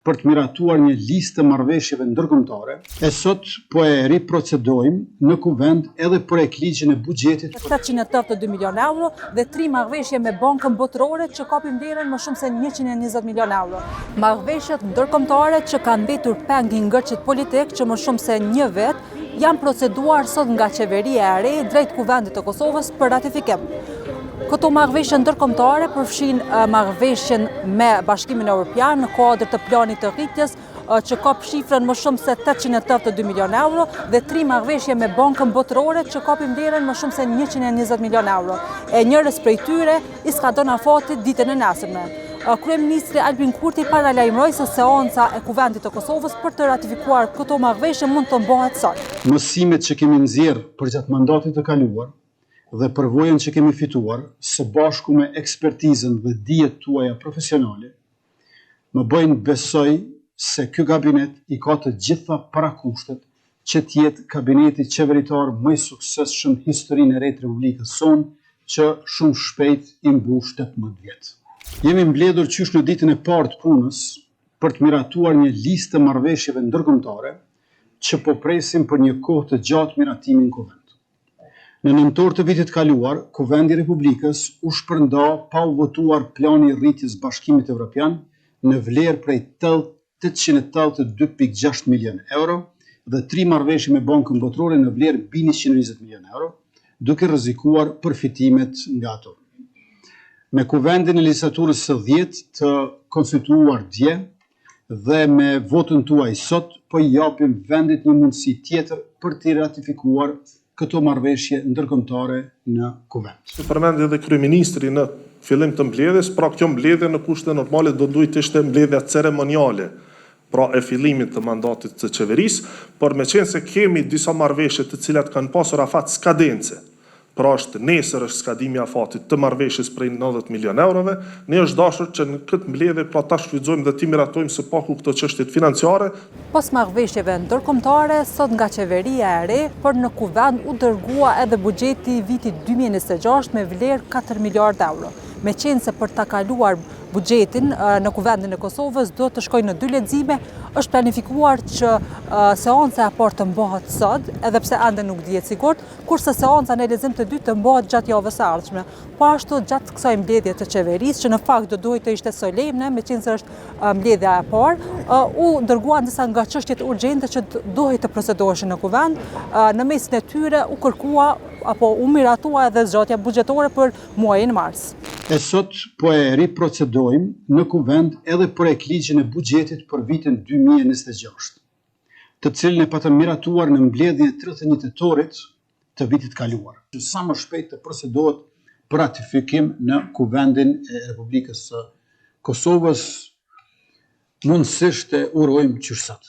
për të miratuar një listë të marrëveshjeve ndërkombëtare, e sot po e riprocedojmë në kuvend edhe projekt ligjin e buxhetit 782 milion euro dhe 3 marrëveshje me bankën botërore që kapin vlerën më shumë se 120 milion euro. Marrëveshjet ndërkombëtare që kanë mbetur peng i ngërçit politik që më shumë se një vit janë proceduar sot nga qeveria e re drejt kuvendit të Kosovës për ratifikim. Këto marrëveshje ndërkombëtare përfshin marrëveshjen me Bashkimin Evropian në kuadër të planit të rritjes që ka shifrën më shumë se 882 milion euro dhe 3 marrëveshje me bankën botërore që kapin vlerën më shumë se 120 milion euro. E njërës prej tyre i ska do na fatit ditën e nesërme. Kryeministri Albin Kurti paralajmëroi se seanca e kuvendit të Kosovës për të ratifikuar këto marrëveshje mund të bëhet sot. Mësimet që kemi nxjerrë përgjatë mandatit të kaluar dhe përvojën që kemi fituar së bashku me ekspertizën dhe dijet tuaja profesionale, më bëjnë besoj se ky kabinet i ka të gjitha parakushtet që të jetë kabineti qeveritar më i suksesshëm në historinë e re të Republikës sonë, që shumë shpejt i mbush 18 vjet. Jemi mbledhur qysh në ditën e parë të punës për të miratuar një listë të marrëveshjeve ndërkombëtare që po presim për një kohë të gjatë miratimin në kuvend. Në nëntor të vitit kaluar, Kuvendi i Republikës u shpërnda pa u votuar plani i rritjes Bashkimit Evropian në vlerë prej 882.6 milion euro dhe 3 marrëveshje me Bankën Botërore në vlerë mbi 120 milion euro, duke rrezikuar përfitimet nga ato. Me kuvendin e legjislaturës së 10 të konstituuar dje dhe me votën tuaj sot, po i japim vendit një mundësi tjetër për të ratifikuar këto marrëveshje ndërkombëtare në kuvend. Si përmendi edhe kryeministri në fillim të mbledhjes, pra kjo mbledhje në kushte normale do duhet të ishte mbledhja ceremoniale, pra e fillimit të mandatit të qeverisë, por me qenë se kemi disa marrëveshje të cilat kanë pasur afat skadence, pra është nesër është skadimi afatit të marrëveshjes prej 90 milion eurove, ne është dashur që në këtë mbledhje pra ta shfrytëzojmë dhe ti miratojmë së paku këto çështjet financiare. Pas marrëveshjeve ndërkombëtare, sot nga qeveria e re, për në kuvend u dërgua edhe buxheti i vitit 2026 me vlerë 4 miliard euro. Me qenë se për ta kaluar buxhetin në kuvendin e Kosovës do të shkojë në 2 lexime, është planifikuar që seanca e parë të mbahet sot, edhe pse ende nuk dihet sigurt, kurse seanca në lexim të dytë të mbahet gjatë javës së ardhshme. Po ashtu gjatë kësaj mbledhje të qeverisë, që në fakt do duhet të ishte solemne, me qenë se është mbledhja e parë, u dërguan disa nga çështjet urgjente që duhet të procedoheshin në kuvend. Në mesin e tyre u kërkua apo u miratua edhe zgjatja buxhetore për muajin mars. E sot po e riprocedojmë në kuvend edhe projekt ligjin e buxhetit për vitin 2026, të cilën e patëm miratuar në mbledhjen e 31 tetorit të vitit kaluar, që sa më shpejt të procedohet për ratifikim në kuvendin e Republikës së Kosovës. Mundësisht e urojmë qysh sot.